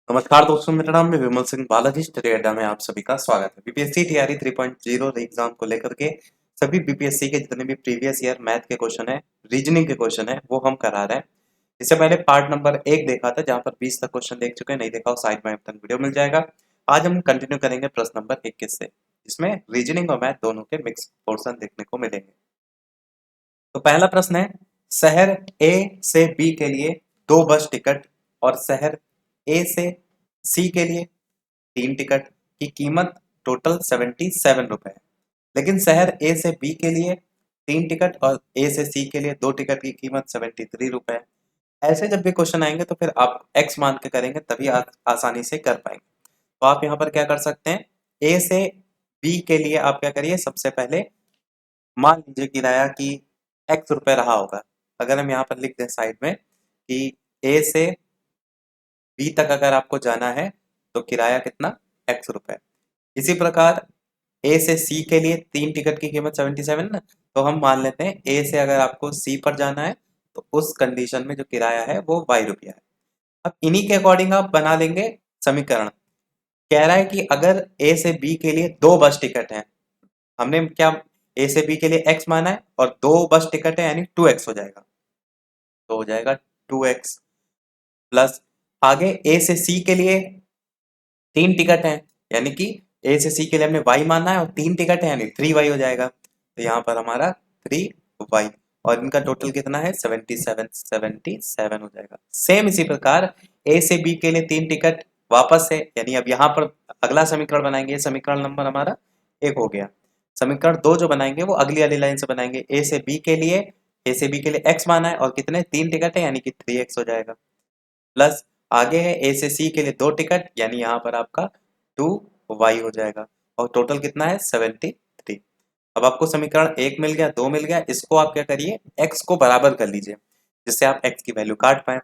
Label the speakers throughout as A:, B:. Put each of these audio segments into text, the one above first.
A: नमस्कार दोस्तों, मेरा नाम है विमल सिंह बालाजी। स्टडी अड्डा में आप सभी का स्वागत है। बीपीएससी टीआरई 3.0 एग्जाम को लेकर के सभी बीपीएससी के जितने भी प्रीवियस ईयर मैथ के क्वेश्चन है, रीजनिंग के क्वेश्चन है, वो हम करा रहे हैं। इससे पहले पार्ट नंबर 1 देखा था, जहां पर 20 तक क्वेश्चन देख चुके हैं। नहीं देखा हो साइड में तक वीडियो मिल जाएगा। आज हम कंटिन्यू करेंगे प्रश्न नंबर 21 से, जिसमें रीजनिंग और मैथ दोनों के मिक्स पोर्शन देखने को मिलेंगे। तो पहला प्रश्न है, शहर ए से बी के लिए 2 बस टिकट और शहर ए से सी के लिए 3 टिकट की कीमत टोटल 77 रुपए है। लेकिन शहर ए से बी के लिए 3 टिकट और ए से सी के लिए 2 टिकट की कीमत 73 रुपए है। ऐसे जब भी क्वेश्चन आएंगे तो फिर आप एक्स मान के करेंगे, तभी आसानी से कर पाएंगे। तो आप यहाँ पर क्या कर सकते हैं, ए से बी के लिए आप क्या करिए, सबसे पहले मान लीजिए किराया की एक्स रुपए रहा होगा। अगर हम यहाँ पर लिख दें साइड में कि ए से बी तक अगर आपको जाना है तो किराया कितना, एक्स रुपए। इसी प्रकार ए से सी के लिए 3 टिकट की कीमत 77 ना, तो हम मान लेते हैं ए से अगर आपको सी पर जाना है तो उस कंडीशन में जो किराया है वो वाई रुपया है। अब इन्हीं के अकॉर्डिंग आप बना लेंगे समीकरण। कह रहा है कि अगर ए से बी के लिए 2 बस टिकट हैं, हमने क्या ए से बी के लिए एक्स माना है और 2 बस टिकट है यानी 2x हो जाएगा। तो हो जाएगा 2x प्लस आगे ए से सी के लिए 3 टिकट है, यानी कि ए से सी के लिए हमने y माना है और 3 टिकट है यानी 3y हो जाएगा। तो यहाँ पर हमारा 3y और इनका टोटल कितना है 77 हो जाएगा। सेम इसी प्रकार ए से बी के लिए 3 टिकट वापस है, यानी अब यहाँ पर अगला समीकरण बनाएंगे। समीकरण नंबर हमारा 1 हो गया। समीकरण 2 जो बनाएंगे वो अगली वाली लाइन से बनाएंगे। ए से बी के लिए x माना है और कितने 3 टिकट है यानी कि 3x हो जाएगा। प्लस आगे है ए से सी के लिए 2 टिकट, यानी यहाँ पर आपका 2y हो जाएगा और टोटल कितना है 73। अब आपको समीकरण 1 मिल गया, 2 मिल गया। इसको आप क्या करिए, x को बराबर कर लीजिए, जिससे आप x की वैल्यू काट पाए।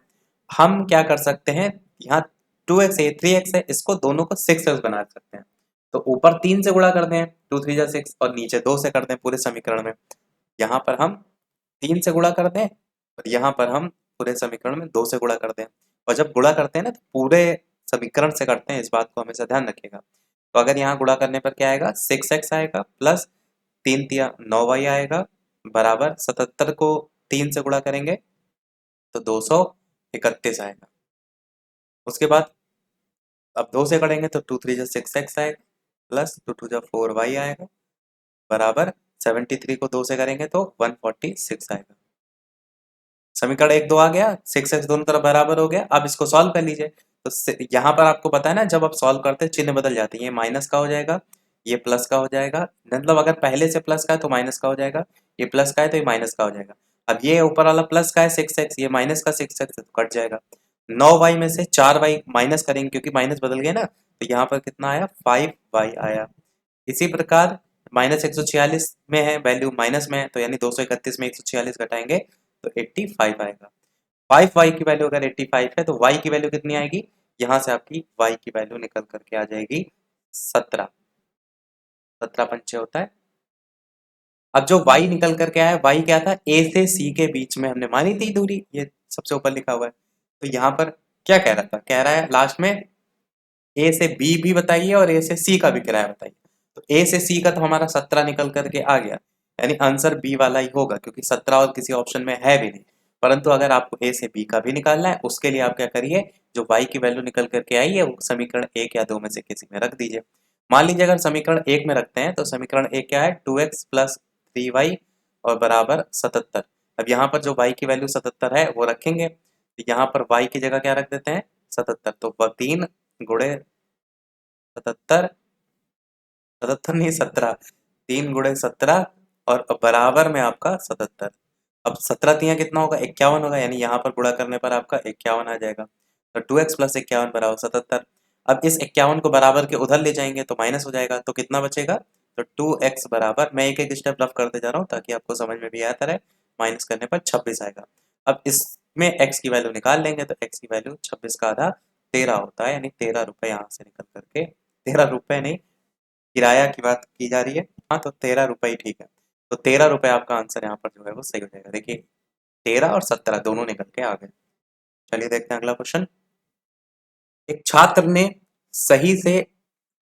A: हम क्या कर सकते हैं, यहाँ 2x है 3x है, इसको दोनों को 6x बना सकते हैं। तो ऊपर 3 से गुणा कर दें, 2 3 जा 6, और नीचे 2 से कर दें पूरे समीकरण में। यहाँ पर हम 3 से गुणा कर दें और यहाँ पर हम पूरे समीकरण में 2 से गुणा कर दें। और जब गुणा करते हैं ना तो पूरे समीकरण से करते हैं, इस बात को हमेशा ध्यान रखिएगा। तो अगर यहाँ गुणा करने पर क्या आएगा, 6x आएगा प्लस 3 तिया 9y आएगा बराबर 77 को 3 से गुणा करेंगे तो 231 आएगा। उसके बाद अब 2 से करेंगे तो 2 3 जा 6x आएगा प्लस 2 2 जा 4y आएगा बराबर 73 को 2 से करेंगे तो 146 आएगा। समीकरण 1 2 आ गया, 6x दोनों तरफ बराबर हो गया। अब इसको सॉल्व कर लीजिए। तो यहाँ पर आपको पता है ना, जब आप सॉल्व करते हैं चिन्ह बदल जाती है। ये माइनस का हो जाएगा, ये प्लस का हो जाएगा। मतलब अगर पहले से प्लस का है तो माइनस का हो जाएगा, ये प्लस का है तो ये माइनस का हो जाएगा। अब ये ऊपर वाला प्लस का है 6x, ये माइनस का 6x तो कट जाएगा। 9y में से 4y माइनस करेंगे क्योंकि माइनस बदल गया ना, तो यहाँ पर कितना आया 5y आया। इसी प्रकार -146 में है वैल्यू, माइनस में है तो यानी 231 में 146 घटाएंगे तो 85 आएगा। 5y की वैल्यू अगर 85 है तो y की वैल्यू कितनी आएगी, यहाँ से आपकी y की वैल्यू निकल करके आ जाएगी 17। 17 पंचे होता है। अब जो y निकल करके आया, y क्या था, a से c के बीच में हमने मानी थी दूरी, ये सबसे ऊपर लिखा हुआ है। तो यहाँ पर क्या कह रहा था, कह रहा है लास्ट में ए से बी भी बताइए और ए से सी का भी किराया बताइए। तो ए से सी का तो हमारा 17 निकल करके आ गया, यानी आंसर बी वाला ही होगा क्योंकि 17 और किसी ऑप्शन में है भी नहीं। परंतु अगर आपको ए से बी का भी निकालना है, उसके लिए आप क्या करिए, जो वाई की वैल्यू निकल करके आई है वो समीकरण 1 या 2 में से किसी में रख दीजिए। मान लीजिए अगर समीकरण 1 में रखते हैं तो समीकरण 1 क्या है, 2x प्लस 3y और बराबर 77। अब यहाँ पर जो y की वैल्यू 77 है वो रखेंगे, तो यहाँ पर y की जगह क्या रख देते हैं 77। तो 3 गुणे 77, 77 नहीं 17, 3 गुणे 17 और बराबर में आपका 77। अब 17 तिया कितना होगा 51 होगा, यानी यहाँ पर गुणा करने पर आपका 51 आ जाएगा। तो 2x प्लस 51 बराबर 77। अब इस 51 को बराबर के उधर ले जाएंगे तो माइनस हो जाएगा, तो कितना बचेगा, तो 2x बराबर, मैं एक एक स्टेप रफ करते जा रहा हूँ ताकि आपको समझ में भी आता रहे, माइनस करने पर 26 आएगा। अब इसमें x की वैल्यू निकाल लेंगे तो x की वैल्यू 26 का आधा 13 होता है, यानी 13 रुपए यहाँ से निकल करके, 13 रुपए नहीं, किराया की बात की जा रही है, हाँ तो 13 रुपए ही ठीक है। तो 13 रुपए आपका आंसर यहाँ पर जो है वो सही हो जाएगा। देखिए 13 और 17 दोनों निकल के आ गए। चलिए देखते हैं अगला क्वेश्चन। एक छात्र ने सही से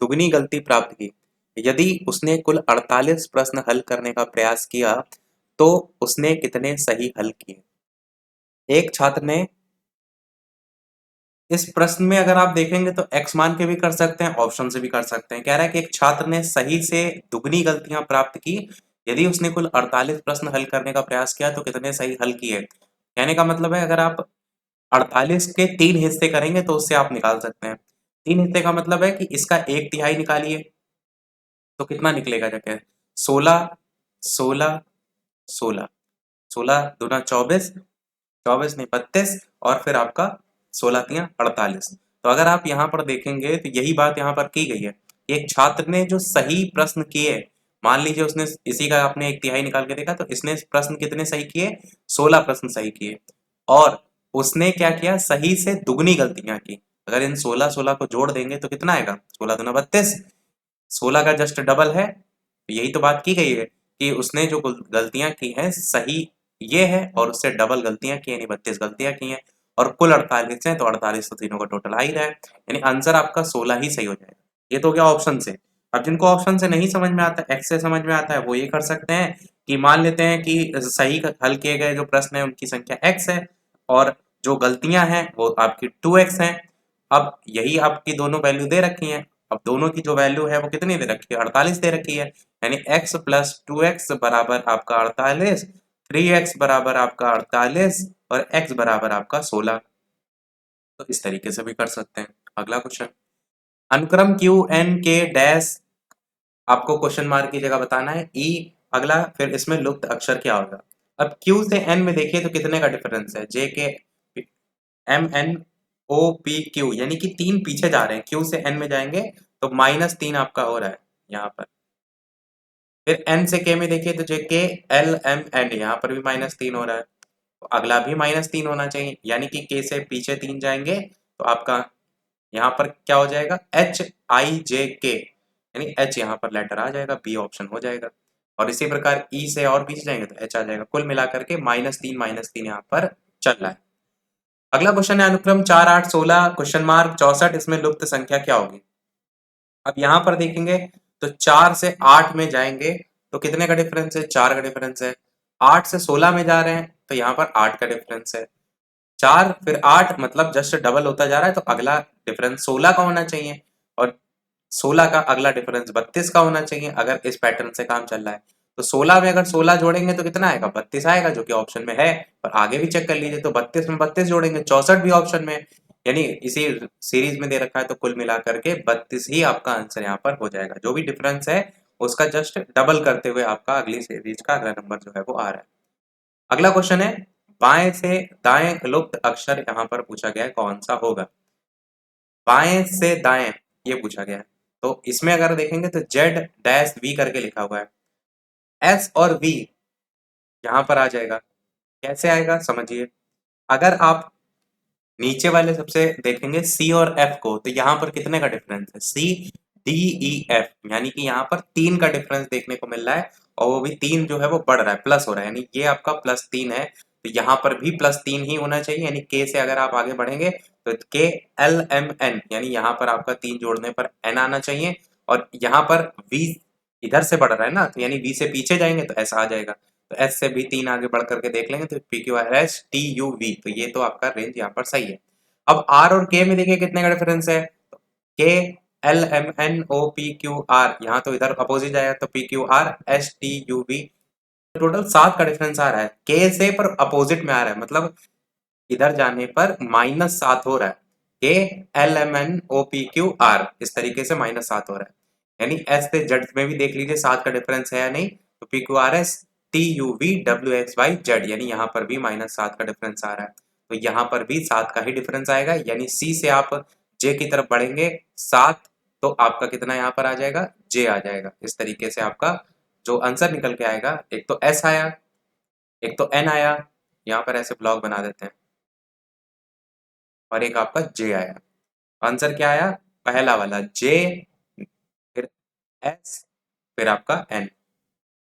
A: दुगनी गलती प्राप्त की। यदि उसने कुल 48 प्रश्न हल करने का प्रयास किया तो उसने कितने सही हल किए? एक छात्र ने इस प्रश्न में अगर आप देखेंगे तो एक्स मान के भी कर सकते हैं, ऑप्शन से भी कर सकते हैं। कह रहा है कि एक छात्र ने सही से दुगनी गलतियां प्राप्त की यदि उसने कुल 48 प्रश्न हल करने का प्रयास किया तो कितने सही हल किए। कहने का मतलब है अगर आप 48 के 3 हिस्से करेंगे तो उससे आप निकाल सकते हैं। 3 हिस्से का मतलब है कि इसका 1/3 निकालिए तो कितना निकलेगा जाके? 16, 16, 16, 16 दूना 24, 24 नहीं 32 और फिर आपका 16 तियां 48। तो अगर आप यहाँ पर देखेंगे तो यही बात यहाँ पर की गई है। एक छात्र ने जो सही प्रश्न किए, मान लीजिए उसने इसी का आपने 1/3 निकाल के देखा तो इसने प्रश्न कितने सही किए? 16 प्रश्न सही किए। और उसने क्या किया? सही से दुगनी गलतियां की। अगर इन 16 16 को जोड़ देंगे तो कितना आएगा? 16 दूना 32, 16 का जस्ट डबल है। तो यही तो बात की गई है कि उसने जो गलतियां की हैं सही ये है और उससे डबल गलतियां की यानी 32 गलतियां की हैं और कुल 48 हैं तो 48 तो तीनों का टोटल आ ही रहा है, यानी आंसर आपका 16 ही सही हो जाएगा। ये तो क्या ऑप्शन से। अब जिनको ऑप्शन से नहीं समझ में आता, एक्स से समझ में आता है, वो ये कर सकते हैं कि मान लेते हैं कि सही हल किए गए जो प्रश्न है उनकी संख्या एक्स है और जो गलतियां हैं वो आपकी 2x हैं। अब यही आपकी दोनों वैल्यू दे रखी हैं। अब दोनों की जो वैल्यू है वो कितनी दे रखी है? 48 दे रखी है, यानी x प्लस 2x बराबर आपका 48, 3x बराबर आपका 48 और x बराबर आपका 16। तो इस तरीके से भी कर सकते हैं। अगला क्वेश्चन, अनुक्रम क्यू एन के डैश, आपको क्वेश्चन मार्क की जगह बताना है ई। अगला फिर इसमें लुप्त अक्षर क्या होगा? अब क्यू से एन में देखिए तो कितने का डिफरेंस है? J K M N O P Q, यानी कि 3 पीछे जा रहे हैं। क्यू से एन में जाएंगे तो -3 आपका हो रहा है यहाँ पर। फिर एन से के में देखिए तो जे के एल एम एन, यहाँ पर भी -3 हो रहा है, तो अगला भी -3 होना चाहिए, यानी कि के से पीछे 3 जाएंगे तो आपका यहाँ पर क्या हो जाएगा? एच आई जे के, यानी एच यहाँ पर लेटर आ जाएगा, बी ऑप्शन हो जाएगा। और इसी प्रकार ई से और पीछे जाएंगे तो एच आ जाएगा। कुल मिलाकर के -3 यहाँ पर चल रहा है। अगला क्वेश्चन है अनुक्रम 4 8 16 क्वेश्चन मार्क 64, इसमें लुप्त संख्या क्या होगी? अब यहाँ पर देखेंगे तो 4 से 8 में जाएंगे तो कितने का डिफरेंस है? 4 का डिफरेंस है। 8 से 16 में जा रहे हैं तो यहाँ पर 8 का डिफरेंस है। 4 फिर 8 मतलब जस्ट डबल होता जा रहा है तो अगला डिफरेंस 16 का होना चाहिए और 16 का अगला डिफरेंस 32 का होना चाहिए अगर इस पैटर्न से काम चल रहा है। तो 16 में अगर 16 जोड़ेंगे तो कितना आएगा? 32 आएगा, जो कि ऑप्शन में है। और आगे भी चेक कर लीजिए तो 32 में 32 जोड़ेंगे 64 भी ऑप्शन में है। यानी इसी सीरीज में दे रखा है तो कुल मिलाकर के 32 ही आपका आंसर यहाँ पर हो जाएगा। जो भी डिफरेंस है उसका जस्ट डबल करते हुए आपका अगली सीरीज का अगला नंबर जो है वो आ रहा है। अगला क्वेश्चन है बाएं से दाएं लुप्त अक्षर यहाँ पर पूछा गया है कौन सा होगा? बाएं से दाएं ये पूछा गया है। तो इसमें अगर देखेंगे तो जेड डैश वी करके लिखा हुआ है, एस और वी यहाँ पर आ जाएगा। कैसे आएगा समझिए। अगर आप नीचे वाले सबसे देखेंगे सी और एफ को तो यहाँ पर कितने का डिफरेंस है? सी डी ई एफ, यानी कि यहाँ पर 3 का डिफरेंस देखने को मिल रहा है और वो भी 3 जो है वो बढ़ रहा है, प्लस हो रहा है, यानी ये आपका +3 है तो यहाँ पर भी +3 ही होना चाहिए। यानी के से अगर आप आगे बढ़ेंगे तो के एल एम एन, यानी यहाँ पर आपका 3 जोड़ने पर एन आना चाहिए और यहाँ पर वी इधर से बढ़ रहा है ना तो यानी वी से पीछे जाएंगे तो ऐसा आ जाएगा। तो एस से भी 3 आगे बढ़ करके देख लेंगे तो P Q R S T U V, तो ये तो आपका रेंज यहाँ पर सही है। अब आर और के में देखिए कितने का डिफरेंस है? K L M N O P Q R, यहाँ तो इधर अपोजिट जाएगा तो P Q R S T U V, total 7 का डिफरेंस आ रहा है। के से पर अपोजिट में आ रहा है, मतलब इधर जाने पर -7 हो रहा है। K L M N O P Q R इस तरीके से -7 हो रहा है, यानी एस से जेड में भी देख लीजिए 7 का डिफरेंस है या नहीं। तो P Q R S T U V W X Y Z, यानी यहाँ पर भी -7 का डिफरेंस आ रहा है। तो यहाँ पर भी 7 का ही डिफरेंस आएगा, यानी सी से आप जे की तरफ बढ़ेंगे 7 तो आपका कितना यहाँ पर आ जाएगा? जे आ जाएगा। इस तरीके से आपका जो आंसर निकल के आएगा, एक तो एस आया, एक तो एन आया, यहाँ पर ऐसे ब्लॉक बना देते हैं, और एक आपका जे आया। आंसर क्या आया? पहला वाला जे, फिर एस, फिर आपका एन।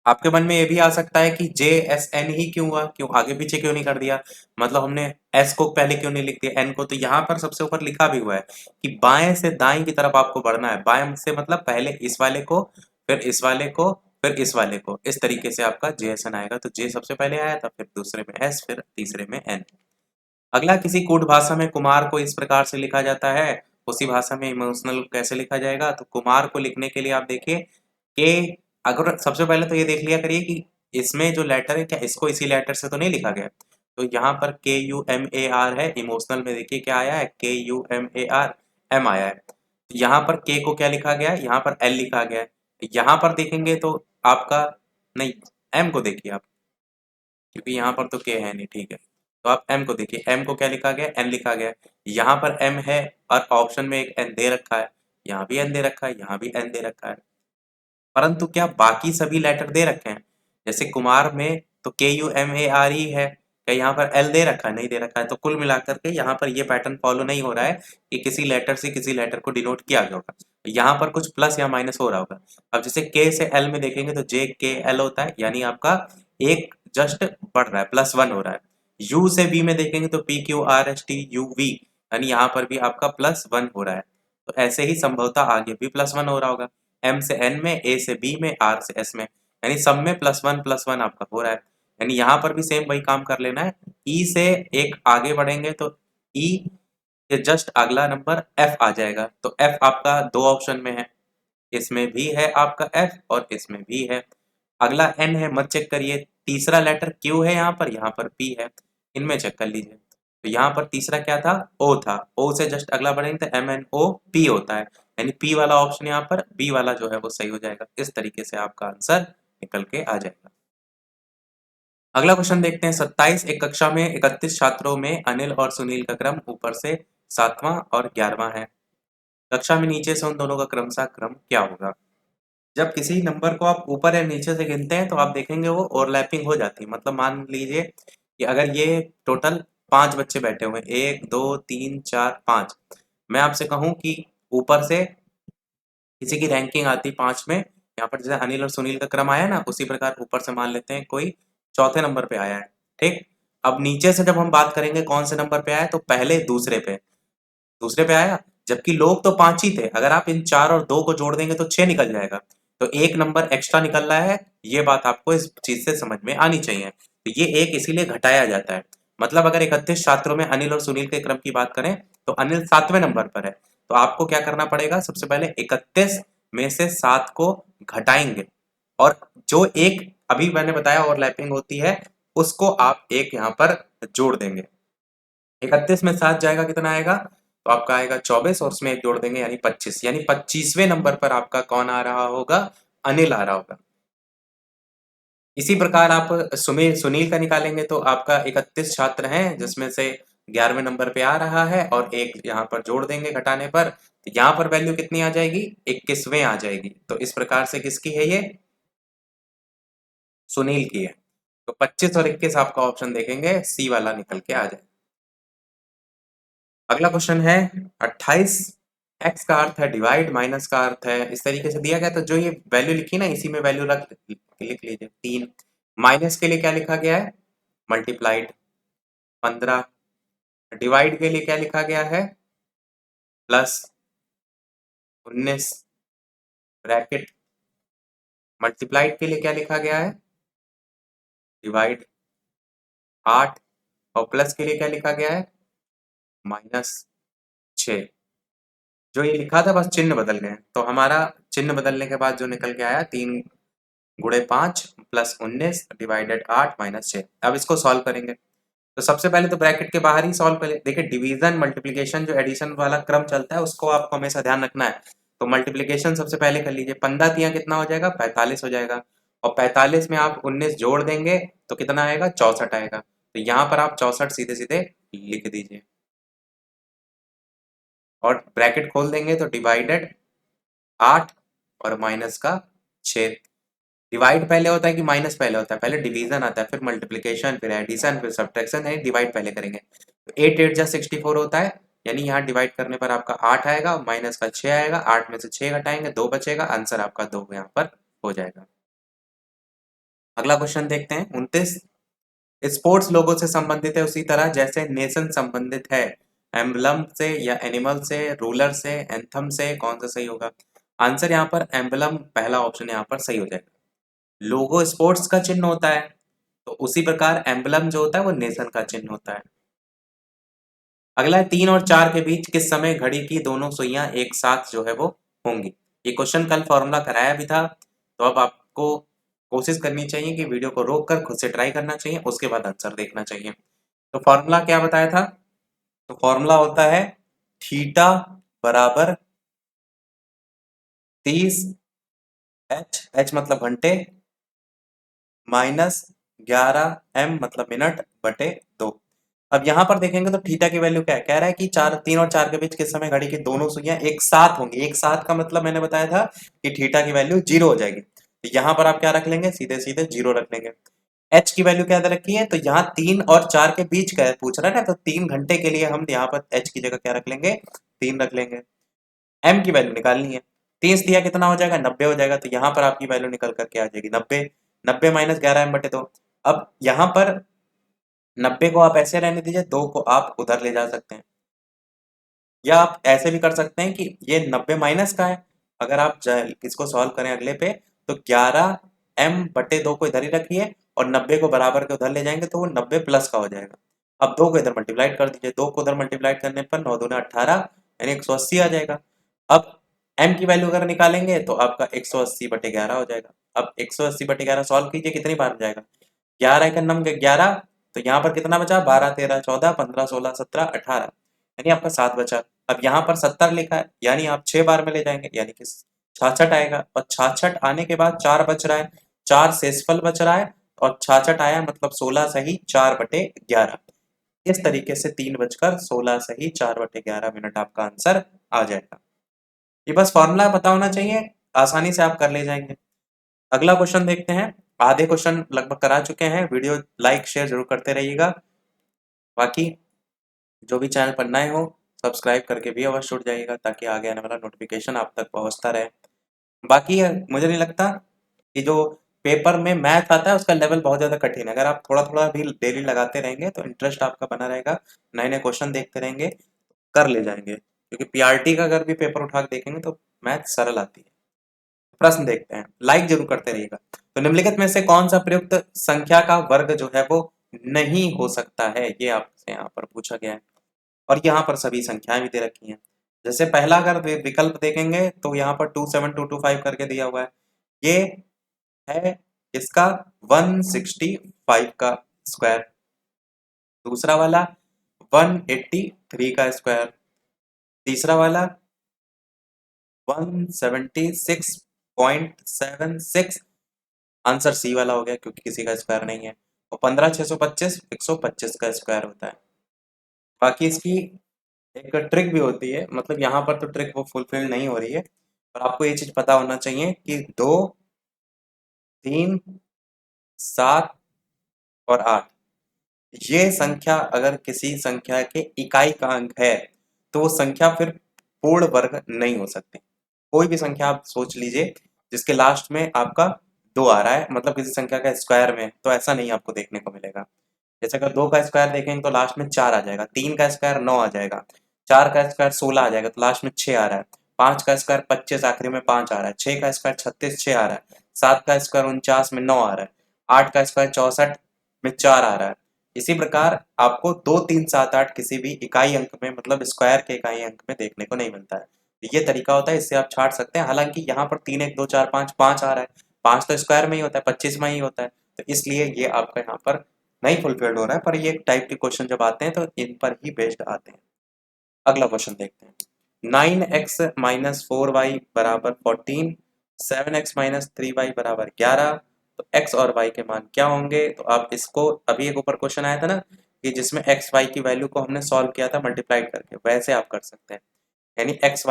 A: आपके मन में ये भी आ सकता है कि जे एस एन ही क्यों हुआ, क्यों आगे पीछे क्यों नहीं कर दिया, मतलब हमने एस को पहले क्यों नहीं लिख दिया एन को। तो यहाँ पर सबसे ऊपर लिखा भी हुआ है कि बाएं से दाएं की तरफ आपको बढ़ना है। बाएं से मतलब पहले इस वाले को, फिर इस वाले को, फिर इस वाले को, इस तरीके से आपका जे एस एन आएगा। तो जे सबसे पहले आया था, फिर दूसरे में एस, फिर तीसरे में एन। अगला, किसी कूट भाषा में कुमार को इस प्रकार से लिखा जाता है, उसी भाषा में इमोशनल कैसे लिखा जाएगा। तो कुमार को लिखने के लिए आप देखिए कि अगर सबसे पहले तो ये देख लिया करिए कि इसमें जो लेटर है क्या इसको इसी लेटर से तो नहीं लिखा गया। तो यहाँ पर K U M A R है, इमोशनल में देखिए क्या आया है, K U M A R M आया है। तो यहाँ पर के को क्या लिखा गया है, यहाँ पर एल लिखा गया है। यहाँ पर देखेंगे तो आपका नहीं, एम को देखिए आप, क्योंकि यहाँ पर तो के है नहीं, ठीक है। तो आप एम को देखिए, एम को क्या लिखा गया, एन लिखा गया है। यहाँ पर एम है और ऑप्शन में एक एन दे रखा है, यहाँ भी एन दे रखा है, यहाँ भी एन दे रखा है। परंतु क्या बाकी सभी लेटर दे रखे हैं, जैसे कुमार में तो K U M A R E है, क्या यहाँ पर एल दे रखा है, नहीं दे रखा है। तो कुल मिलाकर के यहाँ पर ये पैटर्न फॉलो नहीं हो रहा है कि किसी लेटर से किसी लेटर को डिनोट किया गया होगा, यहाँ पर कुछ प्लस या माइनस हो रहा होगा। अब जैसे के से एल में देखेंगे तो जे के एल होता है, यानी आपका एक जस्ट बढ़ रहा है, +1 हो रहा है। यू से बी में देखेंगे तो P Q R S T U V, यानी यहाँ पर भी आपका +1 हो रहा है। तो ऐसे ही संभवतः आगे भी +1 हो रहा होगा। एम से एन में, ए से बी में, आर से एस में, यानी सब में +1 आपका हो रहा है। यानी यहाँ पर भी सेम वही काम कर लेना है। ई से एक आगे बढ़ेंगे तो ई के जस्ट अगला नंबर एफ आ जाएगा। तो एफ आपका दो ऑप्शन में है, इसमें भी है आपका एफ और इसमें भी है। अगला एन है, मत चेक करिए। तीसरा लेटर क्यू है, यहाँ पर पी है, इनमें चेक कर लीजिए। तो यहाँ पर तीसरा क्या था, ओ था। ओ से जस्ट अगला बढ़ेंगे तो एम एन ओ पी होता है, यानी पी वाला ऑप्शन यहाँ पर बी वाला जो है वो सही हो जाएगा। इस तरीके से आपका आंसर निकल के आ जाएगा। अगला क्वेश्चन देखते हैं। 27 एक कक्षा में 31 छात्रों में अनिल और सुनील का क्रम ऊपर से 7वां और 11वां है। कक्षा में नीचे से उन दोनों का क्रमशः क्रम क्या होगा। जब किसी नंबर को आप ऊपर या नीचे से गिनते हैं तो आप देखेंगे वो ओवरलैपिंग हो जाती है। मतलब मान लीजिए कि अगर ये टोटल 5 बच्चे बैठे हुए हैं, 1 2 3 4 5, मैं आपसे कहूं कि ऊपर से किसी की रैंकिंग आती 5 में, यहाँ पर जैसे अनिल और सुनील का क्रम आया ना, उसी प्रकार ऊपर से मान लेते हैं कोई चौथे नंबर पे आया है, ठीक। अब नीचे से जब हम बात करेंगे कौन से नंबर पे आया, तो पहले दूसरे पे आया, जबकि लोग तो 5 ही थे। अगर आप इन 4 और 2 को जोड़ देंगे तो 6 निकल जाएगा। तो एक नंबर एक्स्ट्रा निकल रहा है, ये बात आपको इस चीज से समझ में आनी चाहिए। तो ये एक इसीलिए घटाया जाता है। मतलब अगर 31 छात्रों में अनिल और सुनील के क्रम की बात करें तो अनिल 7वें नंबर पर है। तो आपको क्या करना पड़ेगा, सबसे पहले 31 में से 7 को घटाएंगे, और जो एक अभी मैंने बताया ओवरलैपिंग होती है, उसको आप एक यहाँ पर जोड़ देंगे। 31 में 7 जाएगा, कितना आएगा, तो आपका आएगा 24, और उसमें एक जोड़ देंगे यानी 25, यानी 25वें नंबर पर आपका कौन आ रहा होगा, अनिल आ रहा होगा। इसी प्रकार आप सुनील का निकालेंगे तो आपका 31 छात्र हैं जिसमें से 11वें नंबर पे आ रहा है, और एक यहाँ पर जोड़ देंगे घटाने पर, तो यहाँ पर वैल्यू कितनी आ जाएगी, 21वें आ जाएगी। तो इस प्रकार से किसकी है ये, सुनील की है। तो 25 और 21 आपका ऑप्शन देखेंगे सी वाला निकल के आ जाए। अगला क्वेश्चन है 28। एक्स का अर्थ है डिवाइड, माइनस का अर्थ है इस तरीके से दिया गया, तो जो ये वैल्यू लिखी ना इसी में वैल्यू लिख लीजिए 3। माइनस के लिए क्या लिखा गया है, मल्टीप्लाइड 15। डिवाइड के लिए क्या लिखा गया है, +19 ब्रैकेट। मल्टीप्लाइड के लिए क्या लिखा गया है, डिवाइड 8, और प्लस के लिए क्या लिखा गया है, -6। जो ये लिखा था बस चिन्ह बदल गए, तो हमारा चिन्ह बदलने के बाद जो निकल के आया 3 गुणे 5 +19 डिवाइडेड 8 -6। अब इसको सॉल्व करेंगे तो सबसे पहले तो ब्रैकेट के बाहर ही सॉल्व करें। देखिए डिवीजन मल्टीप्लिकेशन जो एडिशन वाला क्रम चलता है उसको आपको हमेशा ध्यान रखना है। तो मल्टीप्लिकेशन सबसे पहले कर लीजिए, 15 तिया कितना हो जाएगा, 45 हो जाएगा, और 45 में आप 19 जोड़ देंगे तो कितना आएगा, 64 आएगा। तो यहाँ पर आप 64 सीधे सीधे लिख दीजिए, और ब्रैकेट खोल देंगे तो डिवाइडेड 8 और माइनस का 6। डिवाइड पहले होता है कि माइनस पहले होता है, पहले डिवीजन आता है, फिर मल्टीप्लिकेशन, फिर एडिशन, फिर सब्ट्रैक्शन, यानी डिवाइड पहले करेंगे। तो 8 8 जा 64 होता है, यानी यहाँ डिवाइड करने पर आपका 8 आएगा, माइनस का 6 आएगा, 8 में से 6 घटाएंगे 2 बचेगा, आंसर आपका 2 यहाँ पर हो जाएगा। अगला क्वेश्चन देखते हैं 29। स्पोर्ट्स लोगो से संबंधित है उसी तरह जैसे नेशन संबंधित है एम्बलम से या एनिमल से, रूलर से, एंथम से, कौन सा सही होगा? आंसर यहाँ पर एम्बलम, पहला ऑप्शन यहाँ पर सही हो जाएगा। लोगो स्पोर्ट्स का चिन्ह होता है, तो उसी प्रकार एम्बलम जो होता है वो नेशन का चिन्ह होता है। अगला है 3 और 4 के बीच किस समय घड़ी की दोनों सुइयां एक साथ जो है वो होंगी? ये क्वेश्चन कल फॉर्मूला कराया भी था, तो अब आपको कोशिश करनी चाहिए कि वीडियो को रोक कर खुद से ट्राई करना चाहिए, उसके बाद आंसर देखना चाहिए। तो फॉर्मूला क्या बताया था? तो फॉर्मूला होता है थीटा बराबर 30 एच मतलब घंटे माइनस 11 m मतलब मिनट बटे 2। अब यहां पर देखेंगे तो थीटा की वैल्यू क्या है? कह रहा है कि 3 और 4 के बीच किस समय घड़ी की दोनों सुइयां एक साथ होंगी। एक साथ का मतलब मैंने बताया था कि थीटा की वैल्यू 0 हो जाएगी, तो यहां पर आप क्या रख लेंगे? सीधे सीधे 0 रख लेंगे। एच की वैल्यू क्या दे रखी है? तो यहाँ 3 और 4 के बीच का पूछ रहा है ना, तो 3 घंटे के लिए हम यहाँ पर एच की जगह क्या रख लेंगे? 3 रख लेंगे। एम की वैल्यू निकालनी है, 30 दिया कितना हो जाएगा? 90 हो जाएगा, तो यहाँ पर आपकी वैल्यू निकल करके आ जाएगी 90। 90 माइनस 11 m बटे 2। अब यहाँ पर 90 को आप ऐसे रहने दीजिए, 2 को आप उधर ले जा सकते हैं, या आप ऐसे भी कर सकते हैं कि ये 90 माइनस का है, अगर आप इसको सॉल्व करें अगले पे, तो 11 m बटे 2 को इधर ही रखिए और 90 को बराबर के उधर ले जाएंगे तो वो 90 प्लस का हो जाएगा। अब 2 को इधर मल्टीप्लाइड कर दीजिए, 2 को उधर मल्टीप्लाइड करने पर 9 दूना 18 यानी 180 आ जाएगा। अब m की वैल्यू अगर निकालेंगे तो आपका 180 बटे 11 हो जाएगा। अब 180 बटे 11 सॉल्व कीजिए, कितनी बार हो जाएगा? 11 का नम 11, तो यहाँ पर कितना बचा? 12 13 14 15 16 17 18, यानी आपका 7 बचा। अब यहाँ पर 70 लिखा है, यानी आप 6 बार में ले जाएंगे, यानी कि 66 आएगा। और 66 आने के बाद 4 बच रहा है, 4 शेषफल बच रहा है, और 66 आया मतलब 16 सही 4 बटे 11। इस तरीके से 3 बजकर 16 सही 4 बटे 11 मिनट आपका आंसर आ जाएगा। ये बस फॉर्मूला पता होना चाहिए, आसानी से आप कर ले जाएंगे। अगला क्वेश्चन देखते हैं। आधे क्वेश्चन लगभग करा चुके हैं, वीडियो लाइक शेयर जरूर करते रहिएगा। बाकी जो भी चैनल पर नए हो सब्सक्राइब करके भी अवश्य जुड़ जाइएगा, ताकि आगे आने वाला नोटिफिकेशन आप तक पहुंचता रहे। बाकी मुझे नहीं लगता कि जो पेपर में मैथ आता है उसका लेवल बहुत ज़्यादा कठिन है। अगर आप थोड़ा थोड़ा भी डेली लगाते रहेंगे तो इंटरेस्ट आपका बना रहेगा, नए नए क्वेश्चन देखते रहेंगे, कर ले जाएंगे। क्योंकि पीआरटी का अगर भी पेपर उठा के देखेंगे तो मैथ सरल आती है। प्रश्न देखते हैं, लाइक जरूर करते रहिएगा। तो निम्नलिखित में से कौन सा प्रयुक्त संख्या का वर्ग जो है वो नहीं हो सकता है, ये आपसे यहाँ पर पूछा गया है। और यहाँ पर सभी संख्याएं भी दे रखी हैं। जैसे पहला अगर विकल्प देखेंगे तो यहाँ पर 27225 करके दिया हुआ है, ये है इसका 165 का स्क्वायर। दूसरा वाला 183 का स्क्वायर। तीसरा वाला 176.76, आंसर सी वाला हो गया क्योंकि किसी का स्क्वायर नहीं है। और 15 625 125 का स्क्वायर होता है। बाकी इसकी एक ट्रिक भी होती है, मतलब यहाँ पर तो ट्रिक वो फुलफिल नहीं हो रही है, पर आपको ये चीज पता होना चाहिए कि 2 3 7 और 8, ये संख्या अगर किसी संख्या के इकाई का अंक है तो वो संख्या फिर पूर्ण वर्ग नहीं हो सकती। कोई भी संख्या आप सोच लीजिए जिसके लास्ट में आपका 2 आ रहा है, मतलब किसी संख्या का स्क्वायर में, तो ऐसा नहीं आपको देखने को मिलेगा। जैसे अगर 2 का स्क्वायर देखेंगे तो लास्ट में 4 आ जाएगा, 3 का स्क्वायर 9 आ जाएगा, 4 का स्क्वायर 16 आ जाएगा तो लास्ट में 6 आ रहा है, 5 का स्क्वायर 25 आखिरी में 5 आ रहा है, 6 का स्क्वायर 36 6 आ रहा है, 7 का स्क्वायर 49 में 9 आ रहा है, 8 का स्क्वायर 64 में 4 आ रहा है। इसी प्रकार आपको 2 3 7 8 किसी भी इकाई अंक में, मतलब स्क्वायर के इकाई अंक में देखने को नहीं मिलता है। तो ये तरीका होता है, इससे आप छाट सकते हैं। हालांकि यहाँ पर 3 1 2 4 5 5 आ रहा है, 5 तो स्क्वायर में ही होता है, 25 में ही होता है, तो इसलिए ये आपका यहाँ पर नहीं फुलफिल्ड हो रहा है। पर ये टाइप के क्वेश्चन जब आते हैं तो इन पर ही बेस्ड आते हैं। अगला क्वेश्चन देखते हैं। 9x माइनस 4y बराबर 14, 7x माइनस 3y बराबर 11, तो x और y के मान क्या होंगे? तो आप इसको, अभी एक ऊपर क्वेश्चन आया था ना कि जिसमें x y की वैल्यू को हमने सॉल्व किया था मल्टीप्लाइड करके, वैसे आप कर सकते हैं। यानी x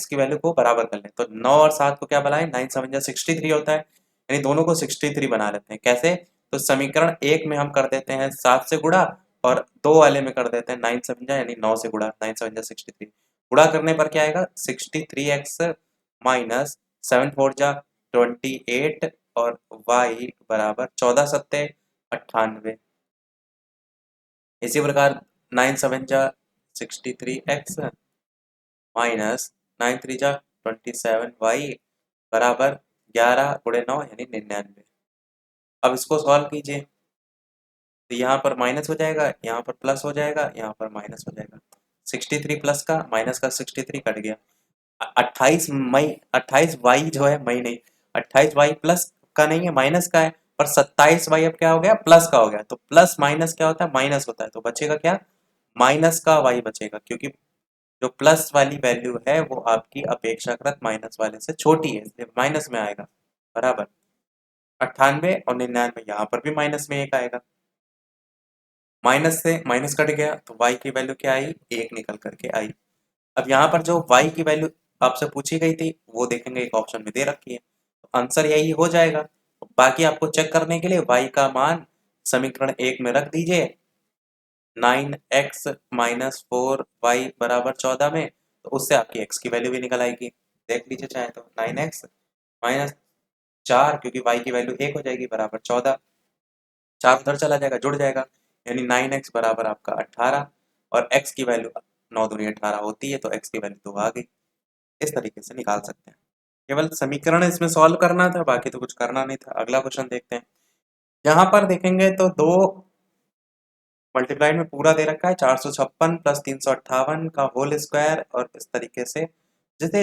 A: की वैल्यू को बराबर कर लें, तो 9 और 7 को क्या बनाए? 9 7 63 होता है, यानी दोनों को 63 बना लेते हैं। कैसे? तो समीकरण 1 में हम कर देते हैं 7 से गुणा, और 2 वाले में कर देते हैं 9 7 यानी 9 से गुणा, 9 7 63। गुणा करने पर क्या आएगा? 63x माइनस 7 4 28 और y बराबर 14 सत्ते 98। इसी प्रकार 9 7 जा 63x माइनस 9 3 जा 27y बराबर 11 गुणे 9 यानी 99। अब इसको सॉल्व कीजिए तो यहाँ पर माइनस हो जाएगा, यहाँ पर प्लस हो जाएगा, यहाँ पर माइनस हो जाएगा। 63 प्लस का माइनस का 63 कट गया। 28 मई 28 वाई जो है मई नहीं 28 वाई प्लस का नहीं है माइनस का है, पर 27 वाई अब क्या हो गया प्लस का हो गया। तो प्लस माइनस क्या होता है माइनस होता है, तो बचेगा क्या माइनस का वाई बचेगा, क्योंकि जो प्लस वाली वैल्यू है वो आपकी अपेक्षाकृत माइनस वाले से छोटी है इसलिए माइनस में आएगा। बराबर 98 और 99 यहाँ पर भी माइनस में एक आएगा। माइनस से माइनस कट गया तो y की वैल्यू क्या आई एक निकल करके आई। अब यहाँ पर जो y की वैल्यू आपसे पूछी गई थी वो देखेंगे एक ऑप्शन में दे रखी है, तो आंसर यही हो जाएगा। बाकी आपको चेक करने के लिए y का मान समीकरण 1 में रख दीजिए 9x माइनस 4y बराबर 14 में, तो उससे आपकी x की वैल्यू भी निकल आएगी। देख लीजिए चाहे तो 9x माइनस 4 क्योंकि y की वैल्यू 1 हो जाएगी बराबर 14, 4 उधर चला जाएगा जुड़ जाएगा, यानी 9x बराबर आपका 18 और x की वैल्यू 9 दूनी 18 होती है तो x की वैल्यू 2 आ गई। इस तरीके से निकाल सकते हैं। केवल समीकरण इसमें सॉल्व करना था, बाकी तो कुछ करना नहीं था। अगला क्वेश्चन देखते हैं। यहाँ पर देखेंगे तो 2 मल्टीप्लाइड में पूरा दे रखा है 456 प्लस 358 का होल स्क्वायर, और इस तरीके से जैसे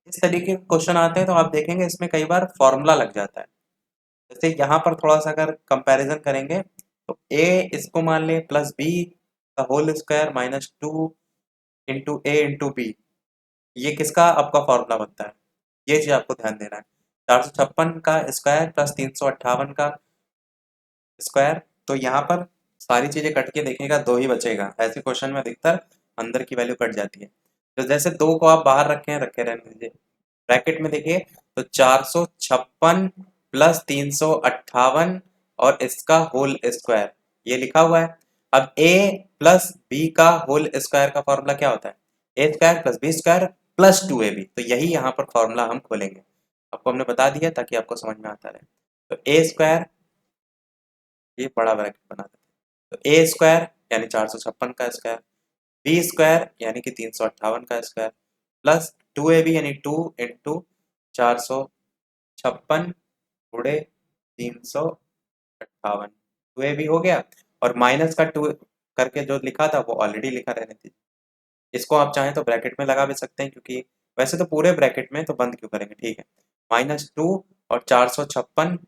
A: इस तरीके के क्वेश्चन आते हैं तो आप देखेंगे इसमें कई बार फॉर्मूला लग जाता है। जैसे यहाँ पर थोड़ा सा अगर कंपैरिजन करेंगे तो a इसको मान ले प्लस बी का होल स्क्वायर माइनस 2 इंटू ए इंटू बी, ये किसका आपका फॉर्मूला बनता है, ये चीज आपको ध्यान देना है। 456 का स्क्वायर प्लस 358 का स्क्वायर, तो यहाँ पर सारी चीजें कट के देखेगा दो ही बचेगा। ऐसे क्वेश्चन में अधिकतर अंदर की वैल्यू कट जाती है। तो जैसे दो को आप बाहर रखे हैं रखे रहने दीजिए, ब्रैकेट में देखिए तो 456 प्लस 358 और इसका होल स्क्वायर ये लिखा हुआ है। अब a प्लस बी का होल स्क्वायर का फॉर्मूला क्या होता है A square plus B square plus 2ab, तो यही यहाँ पर फॉर्मूला हम खोलेंगे। आपको हमने बता दिया ताकि आपको समझ में आता रहे। तो ए स्क्वायर ये बड़ा ब्रैकेट बना देते हैं, तो ए स्क्वायर यानी 456 का स्क्वायर, बी स्क्वायर यानी कि 358 का स्क्वायर प्लस 2ab यानी 2 इंटू 456 गुणे 358, 2ab हो गया। और माइनस का 2 करके जो लिखा था वो ऑलरेडी लिखा रहने दीजिए। इसको आप चाहें तो ब्रैकेट में लगा भी सकते हैं, क्योंकि वैसे तो पूरे ब्रैकेट में तो बंद क्यों करेंगे, ठीक है। -2 और 456,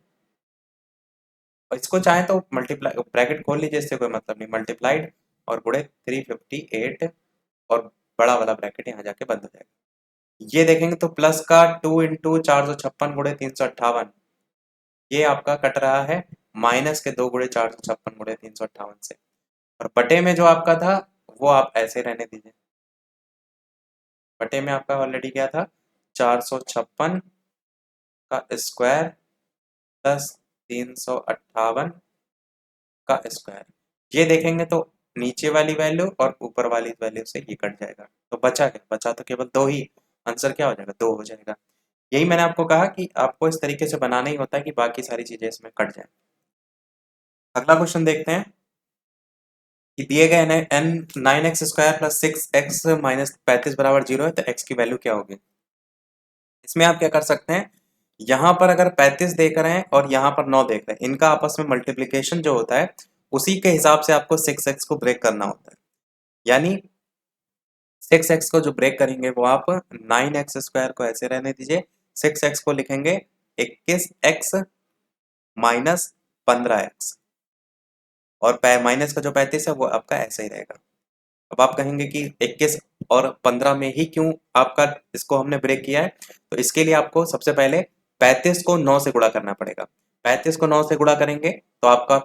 A: और इसको चाहें तो मल्टीप्लाई ब्रैकेट खोल लीजिए, इससे कोई मतलब नहीं, मल्टीप्लाइड और गुणे 358 और बड़ा वाला ब्रैकेट यहाँ जाके बंद हो जाएगा। ये देखेंगे तो प्लस का 2 इंटू 456 गुणे 358 ये आपका कट रहा है माइनस के 2 गुणे 456 गुणे 358 से, और बटे में जो आपका था वो आप ऐसे रहने दीजिए। बटे में आपका ऑलरेडी क्या था 456 का स्क्वायर प्लस 358 का स्क्वायर, ये देखेंगे तो नीचे वाली वैल्यू और ऊपर वाली वैल्यू से ये कट जाएगा, तो बचा क्या बचा तो केवल 2 ही, आंसर क्या हो जाएगा 2 हो जाएगा। यही मैंने आपको कहा कि आपको इस तरीके से बनाना ही होता है कि बाकी सारी चीजें इसमें कट जाए। अगला क्वेश्चन देखते हैं कि दिए गए N 9x square plus 6x minus 35 बराबर 0 है, तो x की वैल्यू क्या होगी। इसमें आप क्या कर सकते हैं, यहाँ पर अगर 35 देख रहे हैं और यहाँ पर 9 देख रहे हैं, इनका आपस में मल्टीप्लीकेशन जो होता है उसी के हिसाब से आपको 6x को ब्रेक करना होता है। यानी 6x को जो ब्रेक करेंगे वो आप 9x स्क्वायर को ऐसे रहने दीजिए, 6x को लिखेंगे 21x माइनस 15x, और माइनस का जो 35 है वो आपका ऐसा ही रहेगा। अब आप कहेंगे कि 21 और 15 में ही क्यों आपका इसको हमने ब्रेक किया है, तो इसके लिए आपको सबसे पहले 35 को 9 से गुणा करना पड़ेगा। 35 को 9 से गुणा करेंगे तो आपका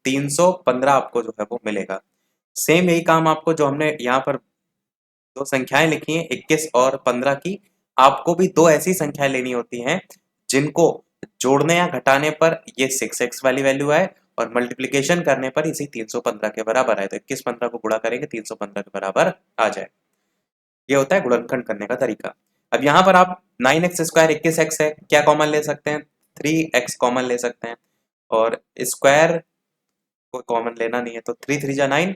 A: 315 आपको जो है वो मिलेगा। सेम यही काम आपको जो हमने यहाँ पर दो संख्याएं लिखी हैं 21 और 15 की, आपको भी दो ऐसी संख्याएं लेनी होती हैं जिनको जोड़ने या घटाने पर ये 6x वाली वैल्यू आए और मल्टीप्लिकेशन करने पर इसी 315 के बराबर आए, तो 21 15 को गुणा करेंगे 315 के बराबर आ जाए। ये होता है गुणनखंड करने का तरीका। अब यहाँ पर आप 9x स्क्वायर 21x है, क्या कॉमन ले सकते हैं, 3x कॉमन ले सकते हैं और स्क्वायर को कॉमन लेना नहीं है, तो 3 3 जा 9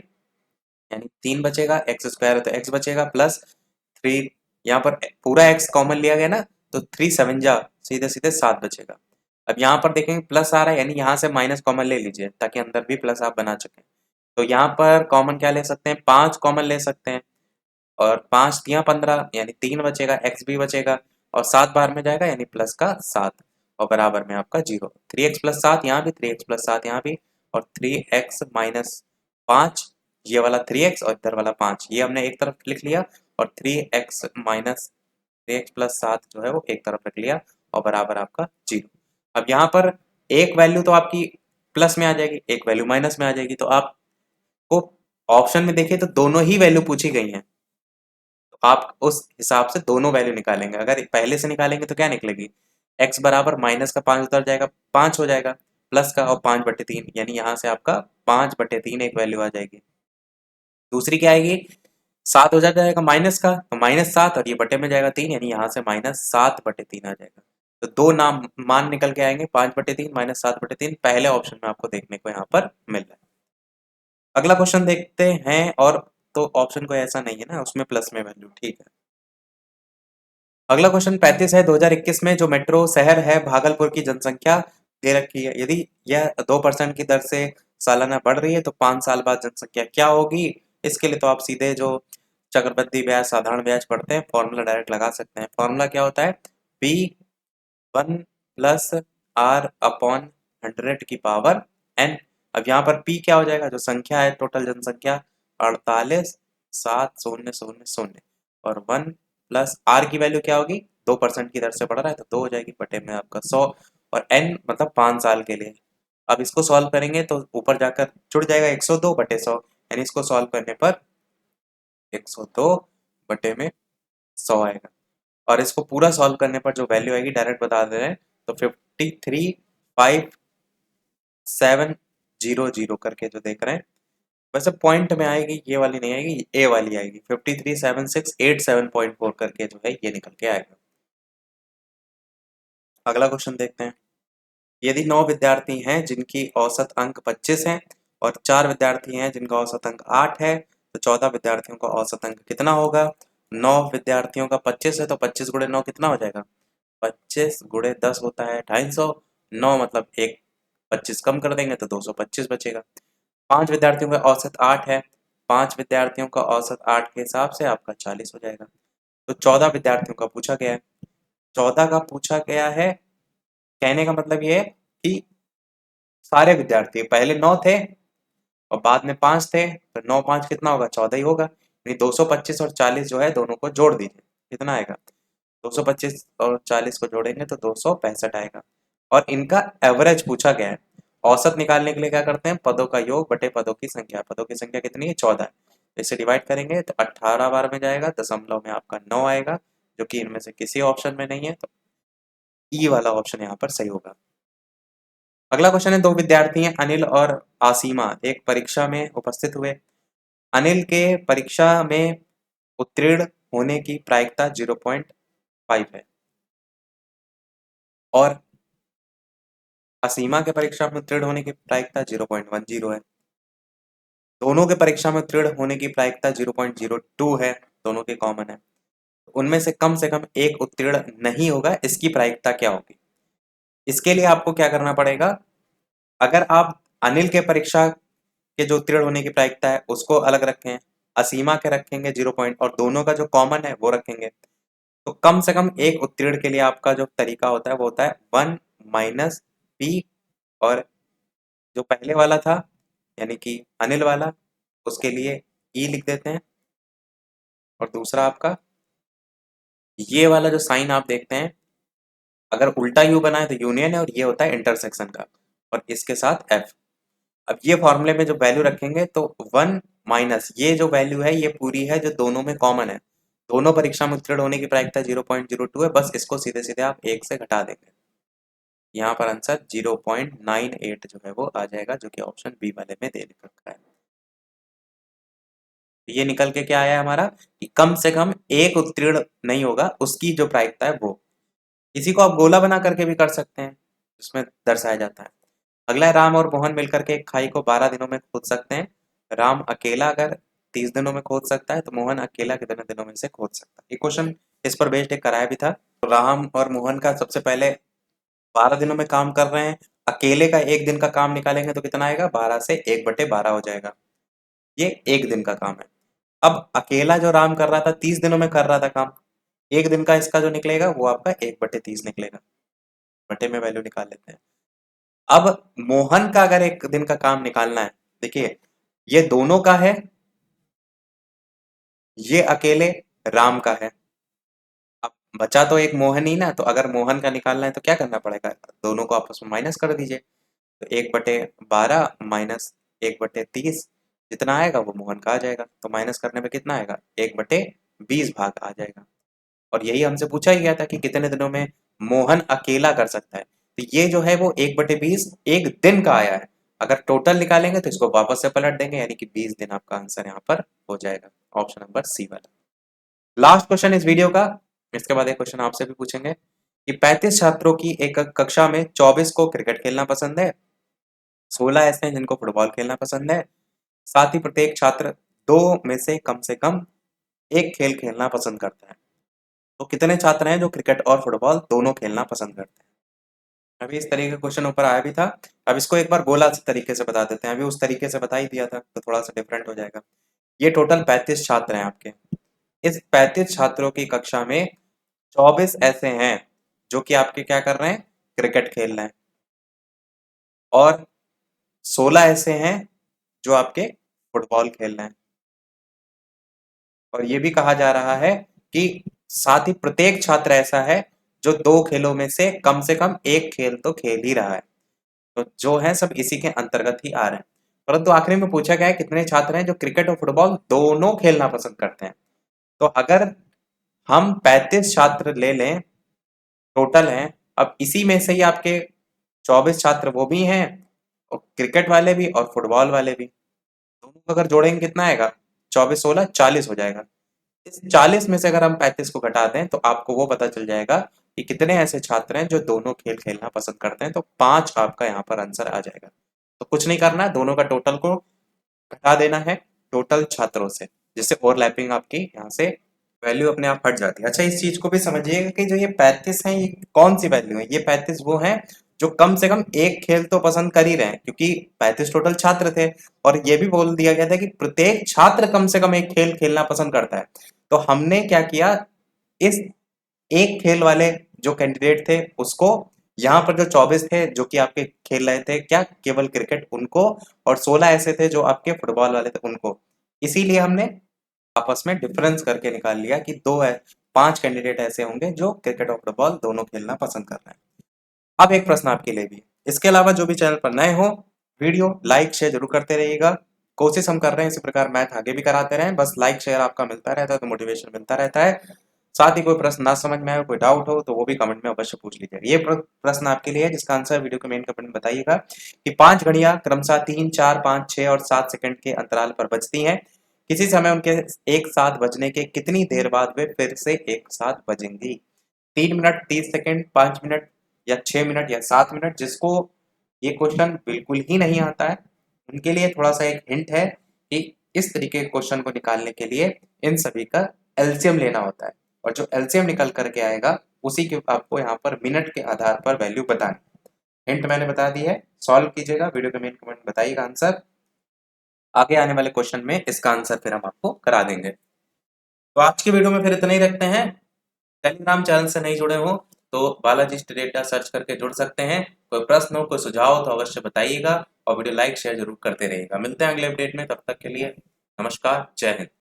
A: यानी 3 बचेगा, एक्स स्क्वायर है तो x बचेगा प्लस 3, यहाँ पर पूरा x कॉमन लिया गया ना, तो 3 7 जा सीधे सीधे 7 बचेगा। अब यहाँ पर देखेंगे प्लस आ रहा है यानी यहाँ से माइनस कॉमन ले लीजिए ताकि अंदर भी प्लस आप बना सकें। तो यहाँ पर कॉमन क्या ले सकते हैं, 5 कॉमन ले सकते हैं और 5 तिया 15 यानी 3 बचेगा, x भी बचेगा और 7 बाहर में जाएगा यानी प्लस का 7 और बराबर में आपका 0। 3x प्लस 7 यहाँ भी, 3x प्लस 7 यहाँ भी और 3x माइनस 5, ये वाला 3x और इधर वाला 5 ये हमने एक तरफ लिख लिया और 3x माइनस 3x प्लस 7 जो है वो एक तरफ रख लिया और बराबर आपका 0। अब यहाँ पर एक वैल्यू तो आपकी प्लस में आ जाएगी, एक वैल्यू माइनस में आ जाएगी, तो आपको ऑप्शन में देखिए तो दोनों ही वैल्यू पूछी गई हैं, तो आप उस हिसाब से दोनों वैल्यू निकालेंगे। अगर पहले से निकालेंगे तो क्या निकलेगी, x बराबर माइनस का 5 उतर जाएगा, 5 हो जाएगा प्लस का और 5/3 यानी यहाँ से आपका 5/3 एक वैल्यू आ जाएगी। दूसरी क्या आएगी, 7 हो जाएगा माइनस का, तो -7 और ये बटे में जाएगा 3 यानी यहाँ से -7/3 आ जाएगा। तो दो नाम मान निकल के आएंगे, 5/3 -7/3 पहले ऑप्शन में आपको देखने को यहाँ पर मिल रहा है। अगला क्वेश्चन देखते हैं, और तो ऑप्शन कोई ऐसा नहीं है ना उसमें प्लस में वैल्यू, ठीक है। अगला क्वेश्चन 35 है, 2021 में जो मेट्रो शहर है भागलपुर की जनसंख्या दे रखी है, यदि यह 2% की दर से सालाना बढ़ रही है तो 5 साल बाद जनसंख्या क्या होगी। इसके लिए तो आप सीधे जो चक्रवृद्धि ब्याज साधारण ब्याज पढ़ते हैं फॉर्मूला डायरेक्ट लगा सकते हैं। फॉर्मूला क्या होता है, P1 प्लस R अपॉन 100 की पावर n। अब यहाँ पर P क्या हो जाएगा, जो संख्या है टोटल जनसंख्या 48,7,0,0,0 और 1 प्लस R की वैल्यू क्या होगी, 2% की दर से बढ़ रहा है तो 2 हो जाएगी बटे में आपका 100 और n मतलब 5 साल के लिए। अब इसको सॉल्व करेंगे तो ऊपर जाकर जुड़ जाएगा 102/100 यानी इसको सॉल्व करने पर 102/100 आएगा और इसको पूरा सॉल्व करने पर जो वैल्यू आएगी डायरेक्ट बता दे रहे हैं तो 53,5,700 करके जो देख रहे हैं, वैसे पॉइंट में आएगी ये वाली नहीं आएगी, ए वाली आएगी 53,7,687.4 करके जो है ये निकल के आएगा। अगला क्वेश्चन देखते हैं, यदि 9 विद्यार्थी हैं जिनकी औसत अंक 25 हैं और 4 विद्यार्थी हैं जिनका औसत अंक 8 है तो 14 विद्यार्थियों का औसत अंक कितना होगा। 9 विद्यार्थियों का 25 है तो 25 गुणे 9 कितना हो जाएगा, 25 गुणे 10 होता है 250, 9 मतलब एक 25 कम कर देंगे तो 225 बचेगा। 5 विद्यार्थियों का औसत 8 है, 5 विद्यार्थियों का औसत 8 के हिसाब से आपका 40 हो जाएगा। तो 14 विद्यार्थियों का पूछा गया है, 14 का पूछा गया है, कहने का मतलब ये है कि सारे विद्यार्थी पहले 9 थे और बाद में 5 थे तो 9 5 कितना होगा, 14 ही होगा। यानी 225 और 40 जो है दोनों को जोड़ दीजिए, कितना आएगा, 225 और 40 को जोड़ेंगे तो 265 आएगा। और इनका एवरेज पूछा गया है। औसत निकालने के लिए क्या करते हैं, पदों का योग बटे पदों की संख्या, पदों की संख्या कितनी है 14 है, इसे डिवाइड करेंगे तो 18 बार में जाएगा, दशमलव में आपका 9 आएगा जो कि इनमें से किसी ऑप्शन में नहीं है, तो ई वाला ऑप्शन यहाँ पर सही होगा। अगला क्वेश्चन है, दो विद्यार्थी हैं अनिल और आसीमा एक परीक्षा में उपस्थित हुए। अनिल के परीक्षा में उत्तीर्ण होने की प्रायिकता 0.5 है और असीमा के परीक्षा में उत्तीर्ण होने की प्रायिकता 0.10 है। दोनों के परीक्षा में उत्तीर्ण होने की प्रायिकता 0.02 है, दोनों के कॉमन है। उनमें से कम एक उत्तीर्ण नहीं होगा, इसकी प्रायिकता क्या होगी। इसके लिए आपको क्या करना पड़ेगा, अगर आप अनिल के परीक्षा के जो उत्तीर्ण होने की प्रायिकता है उसको अलग रखें, असीमा के रखेंगे 0 पॉइंट और दोनों का जो कॉमन है वो रखेंगे, तो कम से कम एक उत्तीर्ण के लिए आपका जो तरीका होता है वो होता है 1 माइनस पी, और जो पहले वाला था यानी कि अनिल वाला उसके लिए ई लिख देते हैं और दूसरा आपका ये वाला जो साइन आप देखते हैं अगर उल्टा यू बनाए तो यूनियन है और ये होता है इंटरसेक्शन का और इसके साथ एफ। अब ये फॉर्मूले में जो वैल्यू रखेंगे तो 1 माइनस ये जो वैल्यू है ये पूरी है जो दोनों में कॉमन है, दोनों परीक्षा में उत्तीर्ण होने की प्रायिकता 0.02 है, बस इसको सीधे सीधे आप 1 से घटा देंगे, यहाँ पर आंसर 0.98 जो है वो आ जाएगा जो कि ऑप्शन बी वाले में दे रखा है। ये निकल के क्या आया हमारा कि कम से कम एक उत्तीर्ण नहीं होगा, उसकी जो प्रायिकता है वो। इसी को आप गोला बना करके भी कर सकते हैं, जिसमें दर्शाया जाता है। अगला है राम और मोहन मिलकर के एक खाई को 12 दिनों में खोद सकते हैं। राम अकेला अगर 30 दिनों में खोद सकता है तो मोहन अकेला कितने दिनों में से खोद सकता है। ये क्वेश्चन इस पर बेस्ड एक कराया भी था। तो राम और मोहन का सबसे पहले 12 दिनों में काम कर रहे हैं, अकेले का एक दिन का काम निकालेंगे तो कितना आएगा, 12 से 1/12 हो जाएगा। ये एक दिन का काम है। अब अकेला जो राम कर रहा था 30 दिनों में कर रहा था काम, एक दिन का इसका जो निकलेगा वो आपका 1/30 निकलेगा। बटे में वैल्यू निकाल लेते हैं। अब मोहन का अगर एक दिन का काम निकालना है, देखिए ये दोनों का है, ये अकेले राम का है। अब बचा तो एक मोहन ही ना, तो अगर मोहन का निकालना है तो क्या करना पड़ेगा, दोनों को आपस में माइनस कर दीजिए। तो 1/12 माइनस 1/30 जितना आएगा वो मोहन का आ जाएगा। तो माइनस करने में कितना आएगा, 1/20 भाग आ जाएगा। और यही हमसे पूछा ही गया था कि कितने दिनों में मोहन अकेला कर सकता है। तो ये जो है वो 1/20 एक दिन का आया है। अगर टोटल निकालेंगे तो इसको वापस से पलट देंगे, यानी कि 20 दिन आपका आंसर यहाँ पर हो जाएगा। ऑप्शन नंबर सी वाला लास्ट क्वेश्चन इस वीडियो का। इसके बाद एक क्वेश्चन आपसे भी पूछेंगे कि 35 छात्रों की एक कक्षा में 24 को क्रिकेट खेलना पसंद है, 16 ऐसे हैं जिनको फुटबॉल खेलना पसंद है, साथ ही प्रत्येक छात्र दो में से कम एक खेल खेलना पसंद करता है। तो कितने छात्र हैं जो क्रिकेट और फुटबॉल दोनों खेलना पसंद करते हैं। अभी इस तरीके का क्वेश्चन ऊपर आया भी था। अब इसको एक बार गोला तरीके से बता देते हैं। अभी उस तरीके से बता ही दिया था तो थोड़ा सा डिफरेंट हो जाएगा। ये टोटल 35 छात्र हैं आपके। इस 35 छात्रों की कक्षा में 24 ऐसे हैं जो कि आपके क्या कर रहे हैं, क्रिकेट खेल रहे हैं, और 16 ऐसे हैं जो आपके फुटबॉल खेल रहे हैं। और ये भी कहा जा रहा है कि साथ ही प्रत्येक छात्र ऐसा है जो दो खेलों में से कम एक खेल तो खेल ही रहा है। तो जो है सब इसी के अंतर्गत ही आ रहे हैं। परंतु आखिरी में पूछा गया है कितने छात्र हैं जो क्रिकेट और फुटबॉल दोनों खेलना पसंद करते हैं। तो अगर हम 35 छात्र ले लें, टोटल हैं, अब इसी में से ही आपके 24 छात्र वो भी हैं और क्रिकेट वाले भी और फुटबॉल वाले भी, दोनों को अगर जोड़ेंगे कितना आएगा, 24 16 40 हो जाएगा। इस 40 में से अगर हम 35 को घटा दें तो आपको वो पता चल जाएगा कि कितने ऐसे छात्र हैं जो दोनों खेल खेलना पसंद करते हैं। तो 5 आपका यहाँ पर आंसर आ जाएगा। तो कुछ नहीं करना है, दोनों का टोटल को घटा देना है टोटल छात्रों से, जिससे ओवरलैपिंग आपकी यहाँ से वैल्यू अपने आप हट जाती है। अच्छा, इस चीज को भी समझिएगा कि जो ये 35 है ये कौन सी वैल्यू है। ये 35 वो हैं जो कम से कम एक खेल तो पसंद कर ही रहे हैं, क्योंकि 35 टोटल छात्र थे और ये भी बोल दिया गया था कि प्रत्येक छात्र कम से कम एक खेल खेलना पसंद करता है। तो हमने क्या किया, इस एक खेल वाले जो कैंडिडेट थे उसको, यहाँ पर जो 24 थे जो कि आपके खेल रहे थे क्या, केवल क्रिकेट, उनको, और 16 ऐसे थे जो आपके फुटबॉल वाले थे उनको। इसीलिए हमने आपस में डिफरेंस करके निकाल लिया कि 5 कैंडिडेट ऐसे होंगे जो क्रिकेट और फुटबॉल दोनों खेलना पसंद कर रहे हैं। अब एक प्रश्न आपके लिए भी। इसके अलावा जो भी चैनल पर नए हो, वीडियो लाइक शेयर जरूर करते रहिएगा। कोशिश हम कर रहे हैं इसी प्रकार मैथ आगे भी कराते रहें। बस लाइक शेयर आपका मिलता रहता है तो मोटिवेशन मिलता रहता है। साथ ही कोई प्रश्न ना समझ में आए, कोई डाउट हो तो वो भी कमेंट में अवश्य पूछ लीजिएगा। ये प्रश्न आपके लिए है जिसका आंसर वीडियो के मेन कमेंट में बताइएगा कि 5 घड़ियां क्रमशः 3 4 5 6 और 7 सेकंड के अंतराल पर बजती हैं। किसी समय उनके एक साथ बजने के कितनी देर बाद वे फिर से एक साथ बजेंगी। 3 मिनट 30 सेकंड, 5 मिनट या 6 मिनट या 7 मिनट। जिसको ये क्वेश्चन बिल्कुल ही नहीं आता है उनके लिए थोड़ा सा एक हिंट है कि इस तरीके के क्वेश्चन को निकालने के लिए इन सभी का एलसीएम लेना होता है, और जो एलसीएम निकल करके आएगा उसी के आपको यहाँ पर मिनट के आधार पर वैल्यू बतानी। हिंट मैंने बता दी है, सॉल्व कीजिएगा, वीडियो के मेन कमेंट बताइएगा आंसर। आगे आने वाले क्वेश्चन में इसका आंसर फिर हम आपको करा देंगे। तो आज की वीडियो में फिर इतना ही रखते हैं। टेलीग्राम चैनल से नहीं जुड़े हो तो बालाजी डेटा सर्च करके जुड़ सकते हैं। कोई प्रश्न हो, कोई सुझाव हो तो अवश्य बताइएगा और वीडियो लाइक शेयर जरूर करते रहिएगा। मिलते हैं अगले अपडेट में, तब तक के लिए नमस्कार, जय हिंद।